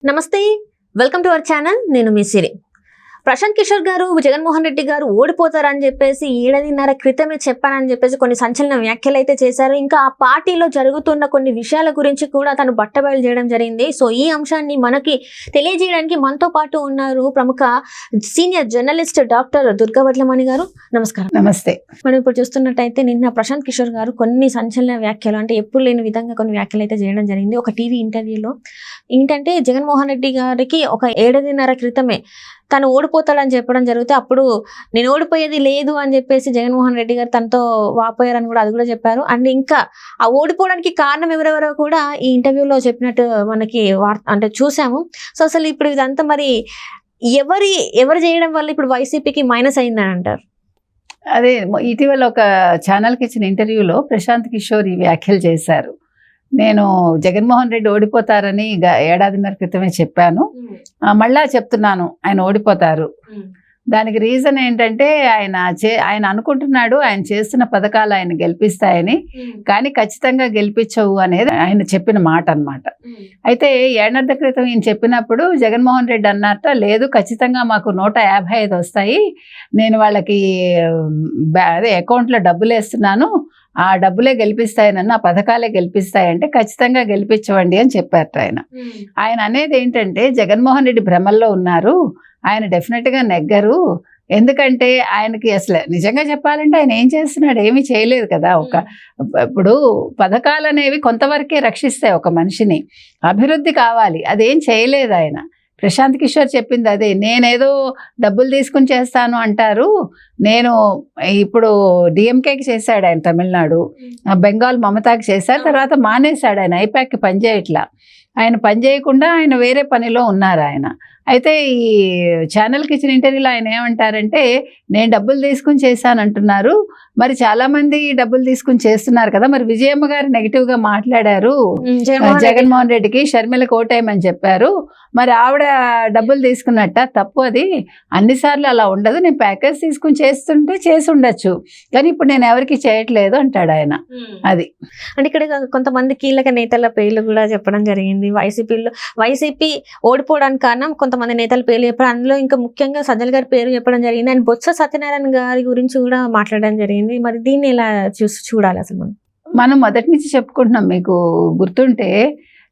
నమస్తే, welcome to our channel. నేను మీ సిరి. ప్రశాంత్ కిషోర్ గారు జగన్మోహన్ రెడ్డి గారు ఓడిపోతారని చెప్పేసి 7.5 క్రితమే చెప్పానని చెప్పేసి కొన్ని సంచలన వ్యాఖ్యలు అయితే చేశారు. ఇంకా ఆ పార్టీలో జరుగుతున్న కొన్ని విషయాల గురించి కూడా తను బట్టబయలు చేయడం జరిగింది. సో ఈ అంశాన్ని మనకి తెలియజేయడానికి మనతో పాటు ఉన్నారు ప్రముఖ సీనియర్ జర్నలిస్ట్ డాక్టర్ దుర్గావడ్లమణి గారు. నమస్కారం. నమస్తే. మనం ఇప్పుడు చూస్తున్నట్టయితే నిన్న ప్రశాంత్ కిషోర్ గారు కొన్ని సంచలన వ్యాఖ్యలు, అంటే ఎప్పుడు లేని విధంగా కొన్ని వ్యాఖ్యలు అయితే చేయడం జరిగింది. ఒక టీవీ ఇంటర్వ్యూలో ఏంటంటే జగన్మోహన్ రెడ్డి గారికి ఒక 7.5 క్రితమే తను ఓడిపోతాడని చెప్పడం జరిగితే అప్పుడు నేను ఓడిపోయేది లేదు అని చెప్పేసి జగన్మోహన్ రెడ్డి గారు తనతో వాపోయారని కూడా అది కూడా చెప్పారు. అండ్ ఇంకా ఆ ఓడిపోవడానికి కారణం ఎవరెవరో కూడా ఈ ఇంటర్వ్యూలో చెప్పినట్టు మనకి అంటే చూసాము. సో అసలు ఇప్పుడు ఇదంతా మరి ఎవరు చేయడం వల్ల ఇప్పుడు వైసీపీకి మైనస్ అయిందని అంటారు? అదే ఇటీవల ఒక ఛానల్కి ఇచ్చిన ఇంటర్వ్యూలో ప్రశాంత్ కిషోర్ ఈ వ్యాఖ్యలు చేశారు. నేను జగన్మోహన్ రెడ్డి ఓడిపోతారని 1.5 క్రితమే చెప్పాను, మళ్ళా చెప్తున్నాను ఆయన ఓడిపోతారు. దానికి రీజన్ ఏంటంటే ఆయన అనుకుంటున్నాడు ఆయన చేస్తున్న పథకాలు ఆయన గెలిపిస్తాయని, కానీ ఖచ్చితంగా గెలిపించవు అనేది ఆయన చెప్పిన మాట అన్నమాట. అయితే 1.5 క్రితం ఈయన చెప్పినప్పుడు జగన్మోహన్ రెడ్డి అన్నట్ట, లేదు ఖచ్చితంగా మాకు 155 వస్తాయి, నేను వాళ్ళకి అదే అకౌంట్లో డబ్బులు వేస్తున్నాను, ఆ డబ్బులే గెలిపిస్తాయనన్న, ఆ పథకాలే గెలిపిస్తాయంటే ఖచ్చితంగా గెలిపించవండి అని చెప్పారట ఆయన. ఆయన అనేది ఏంటంటే జగన్మోహన్ రెడ్డి భ్రమల్లో ఉన్నారు, ఆయన డెఫినెట్గా నెగ్గరు. ఎందుకంటే ఆయనకి అసలు నిజంగా చెప్పాలంటే ఆయన ఏం చేస్తున్నాడు, ఏమీ చేయలేదు కదా. ఇప్పుడు పథకాలు అనేవి కొంతవరకే రక్షిస్తాయి ఒక మనిషిని, అభివృద్ధి కావాలి, అదేం చేయలేదు ఆయన. ప్రశాంత్ కిషోర్ చెప్పింది అదే, నేనేదో డబ్బులు తీసుకుని చేస్తాను అంటారు. నేను ఇప్పుడు డిఎంకేకి చేశాడు ఆయన తమిళనాడు, బెంగాల్ మమతాకి చేశారు, తర్వాత మానేశాడు ఆయన, ఐపాక్కి పనిచేయట్లా. ఆయన పనిచేయకుండా ఆయన వేరే పనిలో ఉన్నారు ఆయన. అయితే ఈ ఛానల్కి ఇచ్చిన ఇంటర్వ్యూలో ఆయన ఏమంటారంటే, నేను డబ్బులు తీసుకుని చేశానంటున్నారు, మరి చాలామంది డబ్బులు తీసుకుని చేస్తున్నారు కదా, మరి విజయమ్మ గారు నెగిటివ్గా మాట్లాడారు జగన్మోహన్ రెడ్డికి, షర్మిలకు ఓటేయమని చెప్పారు, మరి ఆవిడ డబ్బులు తీసుకున్నట్ట, తప్పు అది, అన్నిసార్లు అలా ఉండదు, నేను ప్యాకేజ్ తీసుకుని చేస్తుంటే చేసి ఉండొచ్చు, కానీ ఇప్పుడు నేను ఎవరికి చేయట్లేదు అంటాడు ఆయన. అది అంటే ఇక్కడ కొంతమంది కీలక నేతల పేర్లు కూడా చెప్పడం జరిగింది. వైసీపీ ఓడిపోవడానికి కారణం కొంతమంది నేతల పేర్లు చెప్పడం, అందులో ఇంకా ముఖ్యంగా సజ్జల గారి పేరు చెప్పడం జరిగింది. అండ్ బొత్స సత్యనారాయణ గారి గురించి కూడా మాట్లాడడం జరిగింది. మరి దీన్ని ఎలా చూడాలి అసలు? మనం మొదటి నుంచి చెప్పుకుంటున్నాం, మీకు గుర్తుంటే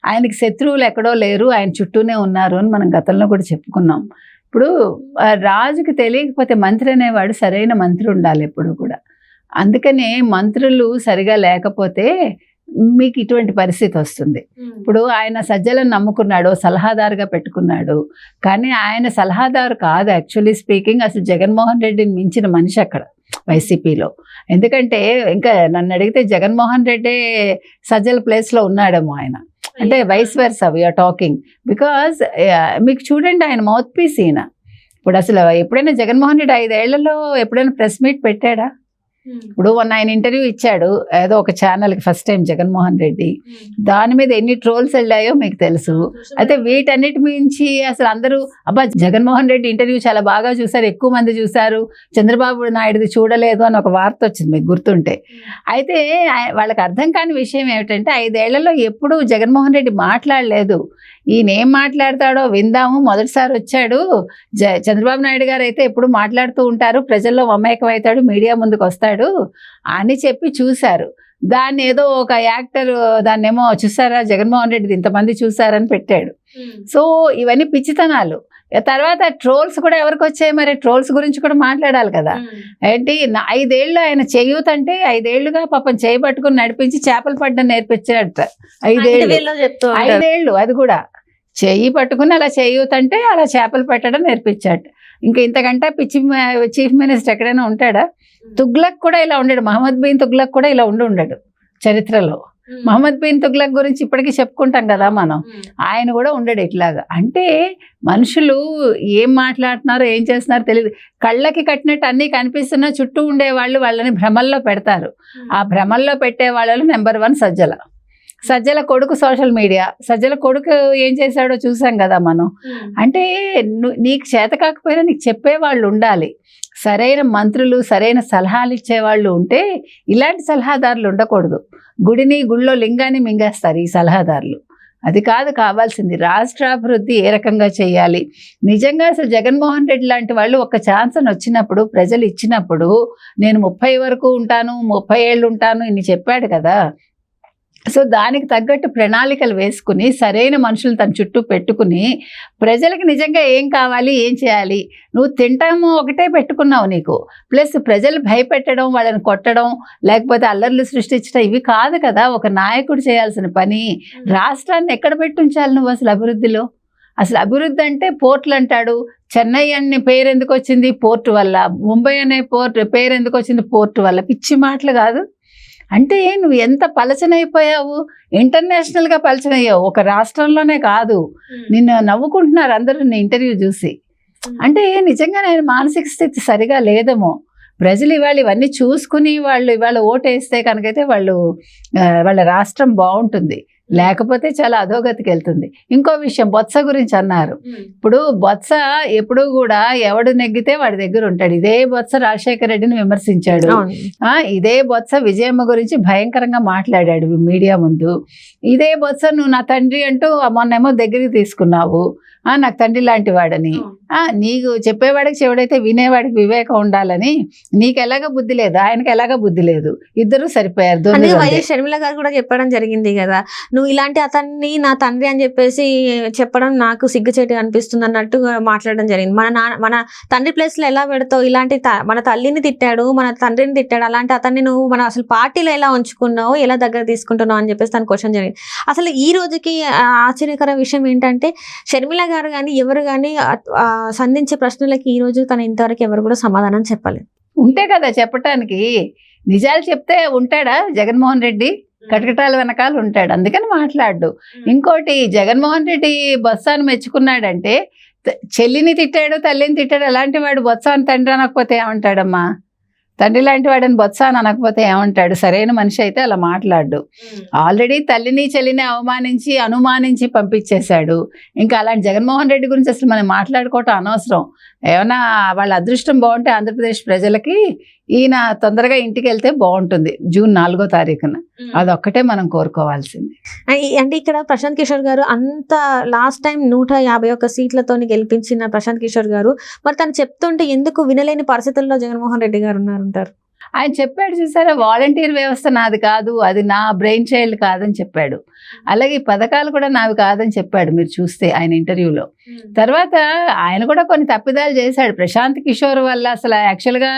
ఆయనకి శత్రువులు ఎక్కడో లేరు, ఆయన చుట్టూనే ఉన్నారు అని మనం గతంలో కూడా చెప్పుకున్నాం. ఇప్పుడు రాజుకి తెలియకపోతే మంత్రి అనేవాడు సరైన మంత్రి ఉండాలి ఎప్పుడు కూడా. అందుకనే మంత్రులు సరిగా లేకపోతే మీకు ఇటువంటి పరిస్థితి వస్తుంది. ఇప్పుడు ఆయన సజ్జలను నమ్ముకున్నాడు, సలహాదారుగా పెట్టుకున్నాడు, కానీ ఆయన సలహాదారు కాదు యాక్చువల్లీ స్పీకింగ్. అసలు జగన్మోహన్ రెడ్డిని మించిన మనిషి అక్కడ వైసీపీలో. ఎందుకంటే ఇంకా నన్ను అడిగితే జగన్మోహన్ రెడ్డి సజ్జల ప్లేస్లో ఉన్నాడేమో ఆయన, అంటే vice versa we're talking. Because మీకు చూడండి ఆయన మౌత్ పీస్ ఈయన. ఇప్పుడు అసలు ఎప్పుడైనా జగన్మోహన్ రెడ్డి 5 ఏళ్లలో ఎప్పుడైనా ప్రెస్ మీట్ పెట్టాడా? ఇప్పుడు ఆయన ఇంటర్వ్యూ ఇచ్చాడు ఏదో ఒక ఛానల్కి ఫస్ట్ టైం జగన్మోహన్ రెడ్డి, దాని మీద ఎన్ని ట్రోల్స్ వెళ్ళాయో మీకు తెలుసు. అయితే వీటన్నిటి మించి అసలు అందరూ అబ్బా జగన్మోహన్ రెడ్డి ఇంటర్వ్యూ చాలా బాగా చూసారు, ఎక్కువ మంది చూసారు, చంద్రబాబు నాయుడుది చూడలేదు అని ఒక వార్త వచ్చింది మీకు గుర్తుంటే. అయితే వాళ్ళకి అర్థం కాని విషయం ఏమిటంటే 5 ఏళ్లలో ఎప్పుడూ జగన్మోహన్ రెడ్డి మాట్లాడలేదు. ఈయన ఏం మాట్లాడతాడో విందాము, మొదటిసారి వచ్చాడు. చంద్రబాబు నాయుడు గారు అయితే ఎప్పుడు మాట్లాడుతూ ఉంటారు, ప్రజల్లో మమేకం అవుతాడు, మీడియా ముందుకు వస్తాడు అని చెప్పి చూశారు. దాన్ని ఏదో ఒక యాక్టర్ దాన్నేమో చూసారా జగన్మోహన్ రెడ్డి ఇంతమంది చూసారని పెట్టాడు. సో ఇవన్నీ పిచ్చితనాలు. తర్వాత ట్రోల్స్ కూడా ఎవరికి వచ్చాయి, మరి ట్రోల్స్ గురించి కూడా మాట్లాడాలి కదా. ఏంటి 5 ఏళ్ళు ఆయన చేయూత్ అంటే 5 ఏళ్లుగా పాపం చేయబట్టుకుని నడిపించి చేపలు పడ్డం నేర్పించాడట. 5 ఏళ్ళు అది కూడా చెయ్యి పట్టుకుని అలా చేయూత్ అంటే అలా చేపలు పెట్టడం నేర్పించాడు. ఇంకా ఇంతకంటే పిచ్చి చీఫ్ మినిస్టర్ ఎక్కడైనా ఉంటాడా? తుగ్లక్ కూడా ఇలా ఉండడు, మహమ్మద్ బిన్ తుగ్లక్ కూడా ఇలా ఉండడు చరిత్రలో. మహమ్మద్ బిన్ తుగ్లక్ గురించి ఇప్పటికీ చెప్పుకుంటాం కదా మనం, ఆయన కూడా ఉండడు ఇట్లాగా. అంటే మనుషులు ఏం మాట్లాడుతున్నారో ఏం చేస్తున్నారో తెలియదు. కళ్ళకి కట్టినట్టు అన్నీ కనిపిస్తున్నా చుట్టూ ఉండేవాళ్ళు వాళ్ళని భ్రమల్లో పెడతారు. ఆ భ్రమల్లో పెట్టే వాళ్ళలో నెంబర్ 1 సజ్జల. సజ్జల కొడుకు సోషల్ మీడియా, సజ్జల కొడుకు ఏం చేశాడో చూసాం కదా మనం. అంటే నీకు చేత కాకపోయినా నీకు చెప్పేవాళ్ళు ఉండాలి, సరైన మంత్రులు సరైన సలహాలు ఇచ్చేవాళ్ళు ఉంటే ఇలాంటి సలహాదారులు ఉండకూడదు. గుడిలో లింగాన్ని మింగేస్తారు ఈ సలహాదారులు. అది కాదు కావాల్సింది. రాష్ట్రాభివృద్ధి ఏ రకంగా చేయాలి, నిజంగా అసలు జగన్మోహన్ రెడ్డి లాంటి వాళ్ళు ఒక ఛాన్స్ అని వచ్చినప్పుడు, ప్రజలు ఇచ్చినప్పుడు, నేను 30 వరకు ఉంటాను, 30 ఏళ్ళు ఉంటాను ఇన్ని చెప్పాడు కదా. సో దానికి తగ్గట్టు ప్రణాళికలు వేసుకుని సరైన మనుషులు తన చుట్టూ పెట్టుకుని ప్రజలకు నిజంగా ఏం కావాలి, ఏం చేయాలి, నువ్వు తింటాము ఒకటే పెట్టుకున్నావు నీకు, ప్లస్ ప్రజలు భయపెట్టడం, వాళ్ళని కొట్టడం, లేకపోతే అల్లర్లు సృష్టించడం ఇవి కాదు కదా ఒక నాయకుడు చేయాల్సిన పని. రాష్ట్రాన్ని ఎక్కడ పెట్టుంచాలి నువ్వు అసలు అభివృద్ధిలో? అసలు అభివృద్ధి అంటే పోర్టులు అంటాడు. చెన్నై అనే పేరు ఎందుకు వచ్చింది? పోర్టు వల్ల. ముంబై అనే పేరు ఎందుకు వచ్చింది? పోర్టు వల్ల. పిచ్చి మాటలు కాదు. అంటే నువ్వు ఎంత పలచనైపోయావు, ఇంటర్నేషనల్గా పలచనయ్యావు, ఒక రాష్ట్రంలోనే కాదు. నిన్ను నవ్వుకుంటున్నారు అందరూ నీ ఇంటర్వ్యూ చూసి. అంటే నిజంగా నేను మానసిక స్థితి సరిగా లేదేమో. ప్రజలు ఇవాళ ఇవన్నీ చూసుకుని వాళ్ళు ఇవాళ ఓటేస్తే కనుకైతే వాళ్ళ రాష్ట్రం బాగుంటుంది, లేకపోతే చాలా అధోగతికి వెళ్తుంది. ఇంకో విషయం బొత్స గురించి అన్నారు. ఇప్పుడు బొత్స ఎప్పుడు కూడా ఎవడు నెగ్గితే వాడి దగ్గర ఉంటాడు. ఇదే బొత్స రాజశేఖర రెడ్డిని విమర్శించాడు. ఇదే బొత్స విజయమ్మ గురించి భయంకరంగా మాట్లాడాడు మీడియా ముందు. ఇదే బొత్స నువ్వు నా తండ్రి అంటూ మొన్నేమో దగ్గరికి తీసుకున్నావు, నాకు తండ్రి లాంటి వాడని. నీకు చెప్పేవాడికి చెవుడైతే వినేవాడికి వివేకం ఉండాలని. నీకు ఎలాగ బుద్ధి లేదు, ఆయనకి ఎలాగ బుద్ధి లేదు, ఇద్దరు సరిపోయారు. వైఎస్ షర్మిల గారు కూడా చెప్పడం జరిగింది కదా, నువ్వు ఇలాంటి అతన్ని నా తండ్రి అని చెప్పేసి చెప్పడం నాకు సిగ్గుచేటు అనిపిస్తుంది అన్నట్టుగా మాట్లాడడం జరిగింది. మన తండ్రి ప్లేస్ లో ఎలా పెడతావు? ఇలాంటి మన తల్లిని తిట్టాడు, మన తండ్రిని తిట్టాడు, అలాంటి అతన్ని నువ్వు మన అసలు పార్టీలో ఎలా ఉంచుకున్నావు, ఎలా దగ్గర తీసుకుంటున్నావు అని చెప్పేసి తను క్వశ్చన్ జరిగింది. అసలు ఈ రోజుకి ఆశ్చర్యకర విషయం ఏంటంటే షర్మిల గారు కానీ ఎవరు కానీ సంధించే ప్రశ్నలకి ఈ రోజు తను ఇంతవరకు ఎవరు కూడా సమాధానం చెప్పలేదు. ఉంటే కదా చెప్పటానికి. నిజాలు చెప్తే ఉంటాడా జగన్మోహన్ రెడ్డి? కటకటాల వెనకాల ఉంటాడు, అందుకని మాట్లాడు. ఇంకోటి, జగన్మోహన్ రెడ్డి బొత్సాను మెచ్చుకున్నాడంటే చెల్లిని తిట్టాడు, తల్లిని తిట్టాడు. అలాంటి వాడు బొత్సాను తండ్రి అనకపోతే ఏమంటాడమ్మా? తండ్రి లాంటి వాడని బొత్సాను అనకపోతే ఏమంటాడు? సరైన మనిషి అయితే అలా మాట్లాడు. ఆల్రెడీ తల్లిని చెల్లిని అనుమానించి పంపించేశాడు. ఇంకా అలాంటి జగన్మోహన్ రెడ్డి గురించి అసలు మనం మాట్లాడుకోవటం అనవసరం. ఏమన్నా వాళ్ళ అదృష్టం బాగుంటే ఆంధ్రప్రదేశ్ ప్రజలకి ఈయన తొందరగా ఇంటికి వెళ్తే బాగుంటుంది జూన్ 4వ తారీఖున. అదొక్కటే మనం కోరుకోవాల్సింది. అంటే ఇక్కడ ప్రశాంత్ కిషోర్ గారు అంత లాస్ట్ టైం 151 సీట్లతో గెలిపించిన ప్రశాంత్ కిషోర్ గారు మరి తను చెప్తుంటే ఎందుకు వినలేని పరిస్థితుల్లో జగన్మోహన్ రెడ్డి గారు ఉన్నారంటారు? ఆయన చెప్పాడు చూసారా, వాలంటీర్ వ్యవస్థ నాది కాదు, అది నా బ్రెయిన్ చైల్డ్ కాదని చెప్పాడు. అలాగే పథకాలు కూడా నావి కాదని చెప్పాడు మీరు చూస్తే ఆయన ఇంటర్వ్యూలో. తర్వాత ఆయన కూడా కొన్ని తప్పిదాలు చేశాడు ప్రశాంత్ కిషోర్ వల్ల. అసలు యాక్చువల్గా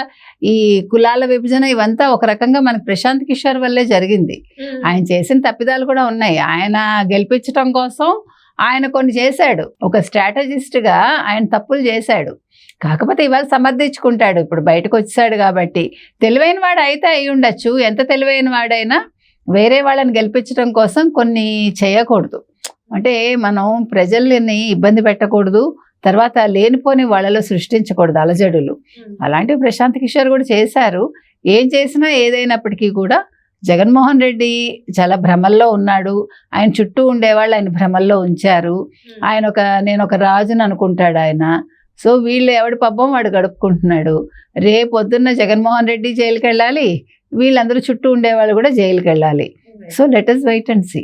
ఈ కులాల విభజన ఇవంతా ఒక రకంగా మనకు ప్రశాంత్ కిషోర్ వల్లే జరిగింది. ఆయన చేసిన తప్పిదాలు కూడా ఉన్నాయి. ఆయన గెలిపించడం కోసం ఆయన కొన్ని చేశాడు. ఒక స్ట్రాటజిస్ట్గా ఆయన తప్పులు చేశాడు. కాకపోతే ఇవాళ సమర్థించుకుంటాడు. ఇప్పుడు బయటకు వచ్చాడు కాబట్టి. తెలివైన వాడు అయితే అయి ఉండొచ్చు. ఎంత తెలివైన వాడైనా వేరే వాళ్ళని గెలిపించడం కోసం కొన్ని చేయకూడదు. అంటే మనం ప్రజల్ని ఇబ్బంది పెట్టకూడదు, తర్వాత లేనిపోని వాళ్ళలో సృష్టించకూడదు అలజడులు. అలాంటివి ప్రశాంత్ కిషోర్ కూడా చేశారు. ఏం చేసినా ఏదైనప్పటికీ కూడా జగన్మోహన్ రెడ్డి చాలా భ్రమల్లో ఉన్నాడు. ఆయన చుట్టూ ఉండేవాళ్ళు ఆయన భ్రమల్లో ఉంచారు. నేను ఒక రాజుని అనుకుంటాడు ఆయన. సో వీళ్ళు ఎవడి పబ్బం వాడు గడుపుకుంటున్నాడు. రేపొద్దున్న జగన్మోహన్ రెడ్డి జైలుకి వెళ్ళాలి, వీళ్ళందరూ చుట్టూ ఉండేవాళ్ళు కూడా జైలుకి వెళ్ళాలి. So let us wait and see.